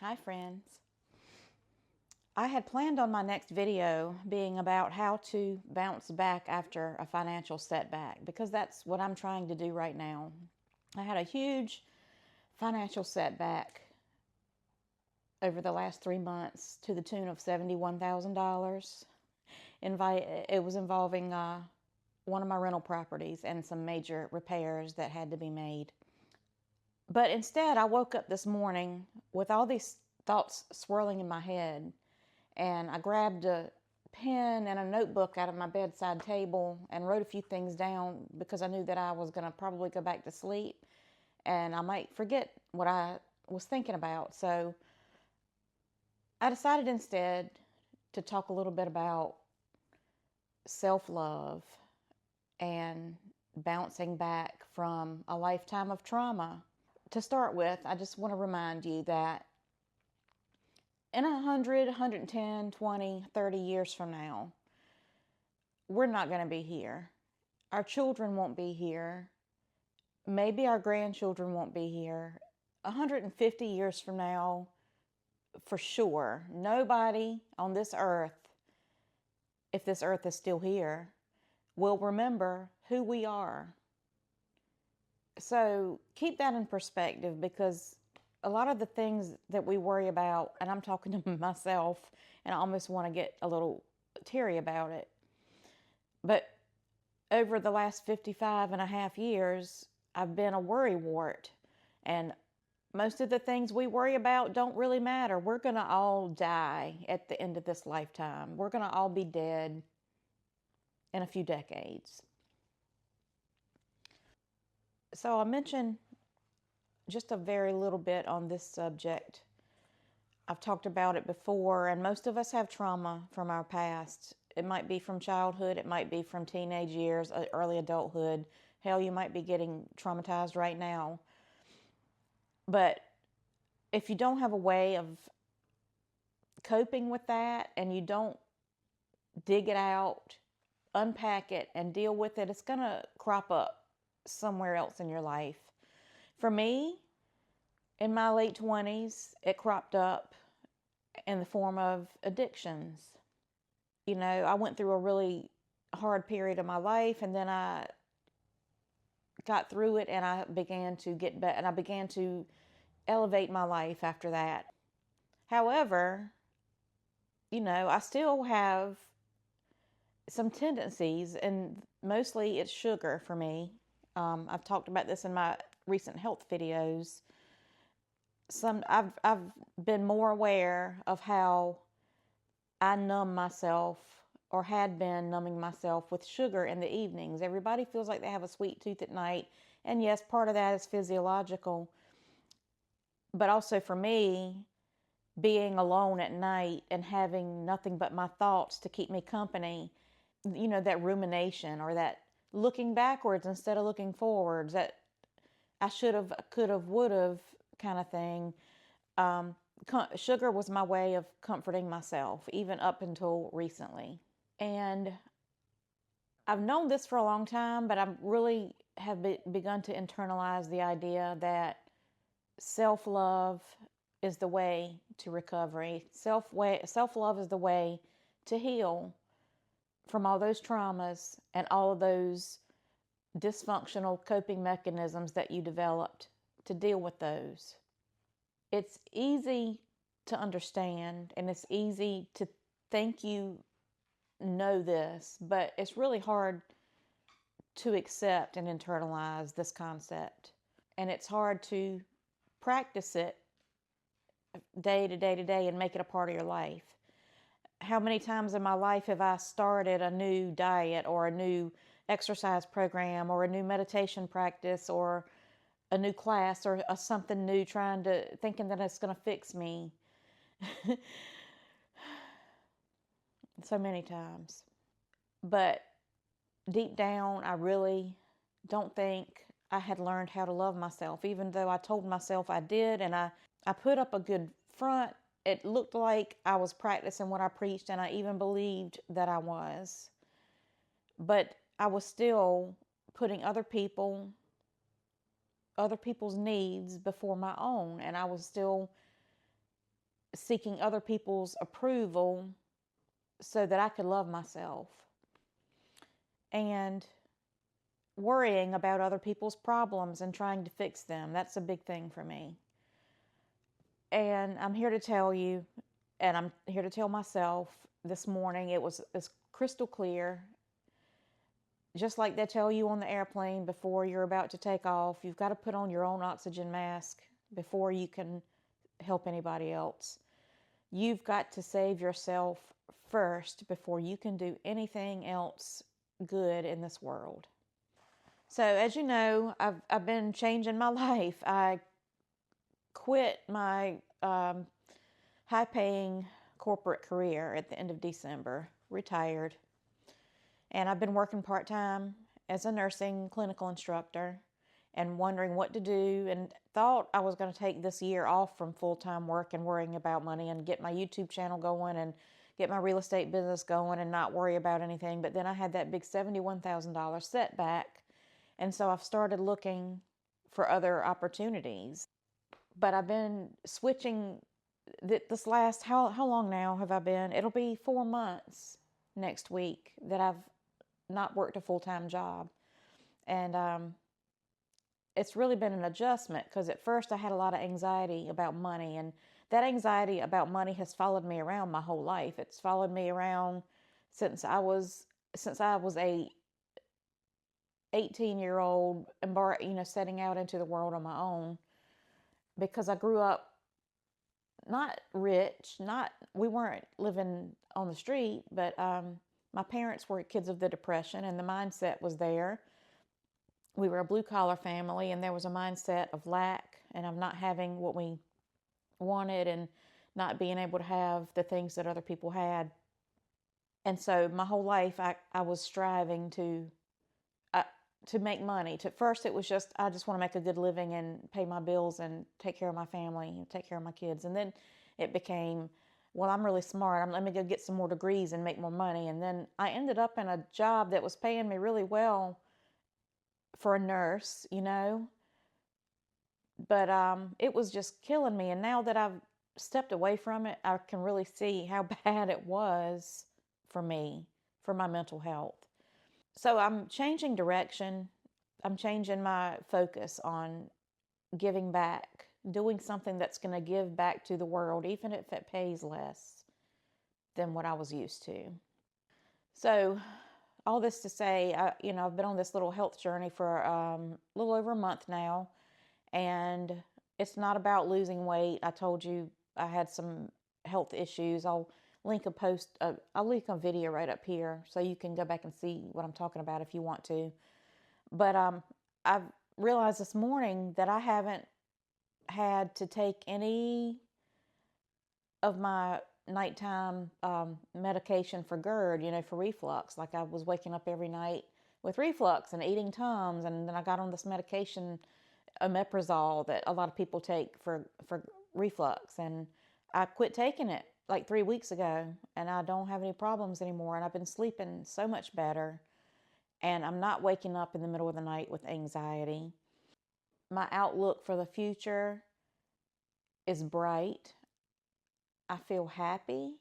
Hi friends. I had planned on my next video being about how to bounce back after a financial setback because that's what I'm trying to do right now. I had a huge financial setback over the last 3 months to the tune of $71,000. It was involving one of my rental properties and some major repairs that had to be made. But instead, I woke up this morning with all these thoughts swirling in my head, and I grabbed a pen and a notebook out of my bedside table and wrote a few things down because I knew that I was going to probably go back to sleep and I might forget what I was thinking about. So I decided instead to talk a little bit about self-love and bouncing back from a lifetime of trauma. To start with, I just want to remind you that in 100, 110, 20, 30 years from now, we're not going to be here. Our children won't be here. Maybe our grandchildren won't be here. 150 years from now, for sure, nobody on this earth, if this earth is still here, will remember who we are. So keep that in perspective, because a lot of the things that we worry about, and I'm talking to myself, and I almost want to get a little teary about it, but over the last 55 and a half years, I've been a worrywart, and most of the things we worry about don't really matter. We're going to all die at the end of this lifetime. We're going to all be dead in a few decades. So I mentioned just a very little bit on this subject. I've talked about it before, and most of us have trauma from our past. It might be from childhood, it might be from teenage years, early adulthood. Hell, you might be getting traumatized right now. But if you don't have a way of coping with that, and you don't dig it out, unpack it, and deal with it, it's going to crop up somewhere else in your life. For me, in my late 20s, it cropped up in the form of addictions. You know, I went through a really hard period of my life, and then I got through it, and I began to get better, and I began to elevate my life after that. However, you know, I still have some tendencies, and mostly it's sugar for me. I've talked about this in my recent health videos. I've been more aware of how I numb myself, or had been numbing myself with sugar in the evenings. Everybody feels like they have a sweet tooth at night, and yes, part of that is physiological, but also for me, being alone at night and having nothing but my thoughts to keep me company, you know, that rumination, or that looking backwards instead of looking forwards, that I should have, could have, would have kind of thing. Sugar was my way of comforting myself, even up until recently. And I've known this for a long time, but I really have begun to internalize the idea that self-love is the way to recovery. Self-love is the way to heal from all those traumas and all of those dysfunctional coping mechanisms that you developed to deal with those. It's easy to understand, and it's easy to think you know this, but it's really hard to accept and internalize this concept. And it's hard to practice it day to day to day and make it a part of your life. How many times in my life have I started a new diet, or a new exercise program, or a new meditation practice, or a new class, or something new, thinking that it's going to fix me? So many times. But deep down, I really don't think I had learned how to love myself, even though I told myself I did, and I put up a good front. It looked like I was practicing what I preached, and I even believed that I was. But I was still putting other people's needs before my own, and I was still seeking other people's approval so that I could love myself, and worrying about other people's problems and trying to fix them. That's a big thing for me. And I'm here to tell you, and I'm here to tell myself this morning, it was crystal clear. Just like they tell you on the airplane before you're about to take off, you've got to put on your own oxygen mask before you can help anybody else. You've got to save yourself first before you can do anything else good in this world. So, as you know, I've been changing my life. I quit my high-paying corporate career at the end of December, retired, and I've been working part-time as a nursing clinical instructor and wondering what to do, and thought I was going to take this year off from full-time work and worrying about money and get my YouTube channel going and get my real estate business going and not worry about anything. But then I had that big $71,000 setback, and so I've started looking for other opportunities. But I've been switching this last, how long now have I been? It'll be 4 months next week that I've not worked a full-time job. And it's really been an adjustment, because at first I had a lot of anxiety about money, and that anxiety about money has followed me around my whole life. It's followed me around since I was a 18-year-old, setting out into the world on my own, because I grew up not rich, we weren't living on the street, but my parents were kids of the Depression, and the mindset was there. We were a blue-collar family, and there was a mindset of lack and of not having what we wanted and not being able to have the things that other people had. And so my whole life, I was striving to make money. First, it was I just want to make a good living and pay my bills and take care of my family and take care of my kids. And then it became, well, I'm really smart. Let me go get some more degrees and make more money. And then I ended up in a job that was paying me really well for a nurse, but it was just killing me. And now that I've stepped away from it, I can really see how bad it was for me, for my mental health. So I'm changing direction. I'm changing my focus on giving back, doing something that's going to give back to the world, even if it pays less than what I was used to. So all this to say, I've been on this little health journey for a little over a month now, and it's not about losing weight. I told you I had some health issues. I'll link a video right up here so you can go back and see what I'm talking about if you want to. But I've realized this morning that I haven't had to take any of my nighttime medication for GERD, for reflux. Like, I was waking up every night with reflux and eating Tums, and then I got on this medication, omeprazole, that a lot of people take for reflux, and I quit taking it like 3 weeks ago, and I don't have any problems anymore, and I've been sleeping so much better, and I'm not waking up in the middle of the night with anxiety. My outlook for the future is bright. I feel happy.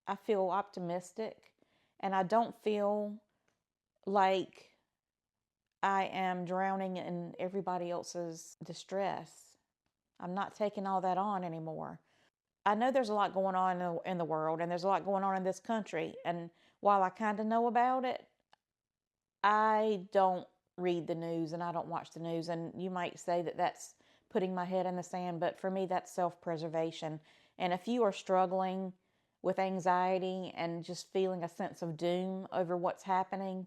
I feel optimistic, and I don't feel like I am drowning in everybody else's distress. I'm not taking all that on anymore. I know there's a lot going on in the world, and there's a lot going on in this country, and while I kind of know about it, I don't read the news and I don't watch the news. And you might say that that's putting my head in the sand, but for me, that's self-preservation. And if you are struggling with anxiety and just feeling a sense of doom over what's happening,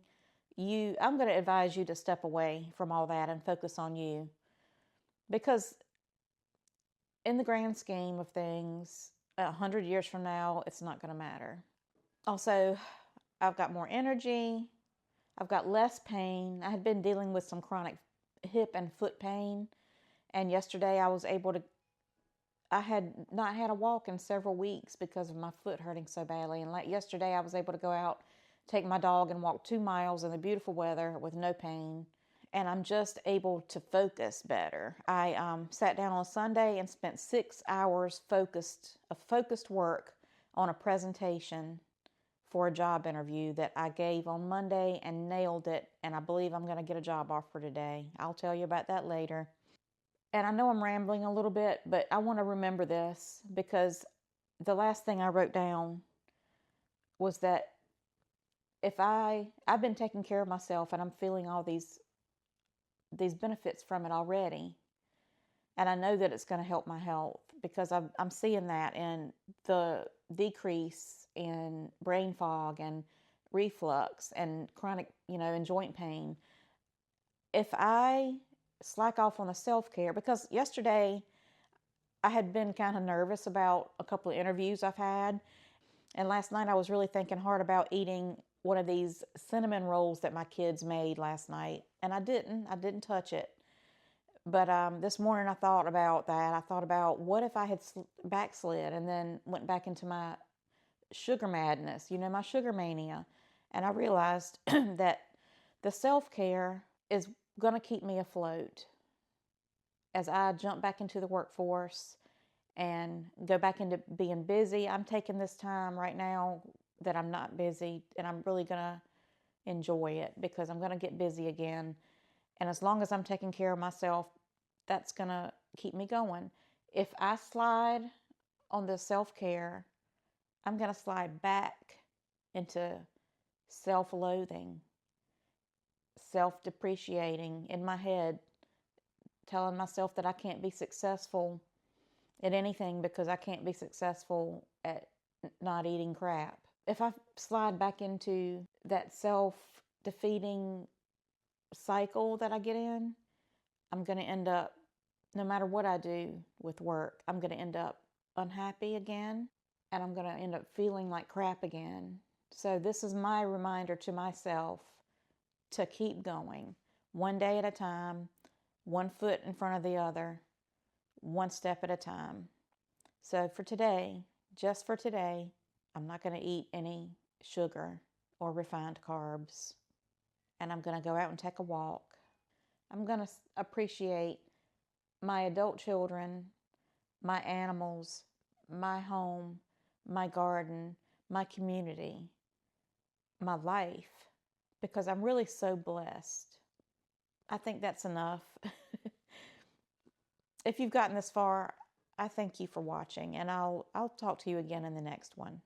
I'm going to advise you to step away from all that and focus on you. Because in the grand scheme of things, 100 years from now, it's not going to matter. Also, I've got more energy. I've got less pain. I had been dealing with some chronic hip and foot pain. And yesterday I had not had a walk in several weeks because of my foot hurting so badly. And like yesterday, I was able to go out, take my dog and walk 2 miles in the beautiful weather with no pain. and I'm just able to focus better. I sat down on Sunday and spent 6 hours focused work on a presentation for a job interview that I gave on Monday and nailed it, and I believe I'm going to get a job offer today. I'll tell you about that later. And I know I'm rambling a little bit, but I want to remember this because the last thing I wrote down was that if I've been taking care of myself and I'm feeling all these benefits from it already, and I know that it's going to help my health because I'm seeing that in the decrease in brain fog and reflux and chronic, and joint pain. If I slack off on the self-care, because yesterday I had been kind of nervous about a couple of interviews I've had, and last night I was really thinking hard about eating one of these cinnamon rolls that my kids made last night, and I didn't touch it. But this morning I thought about that. I thought about what if I had backslid and then went back into my sugar madness, my sugar mania. And I realized that the self-care is going to keep me afloat as I jump back into the workforce and go back into being busy. I'm taking this time right now that I'm not busy, and I'm really going to enjoy it because I'm going to get busy again. And as long as I'm taking care of myself, that's going to keep me going. If I slide on the self-care, I'm going to slide back into self-loathing, self-depreciating in my head, telling myself that I can't be successful at anything because I can't be successful at not eating crap. If I slide back into that self-defeating cycle that I get in, I'm going to end up, no matter what I do with work, I'm going to end up unhappy again, and I'm going to end up feeling like crap again. So this is my reminder to myself to keep going, one day at a time, one foot in front of the other, one step at a time. So for today, just for today, I'm not going to eat any sugar or refined carbs, and I'm going to go out and take a walk. I'm going to appreciate my adult children, my animals, my home, my garden, my community, my life, because I'm really so blessed. I think that's enough. If you've gotten this far, I thank you for watching, and I'll talk to you again in the next one.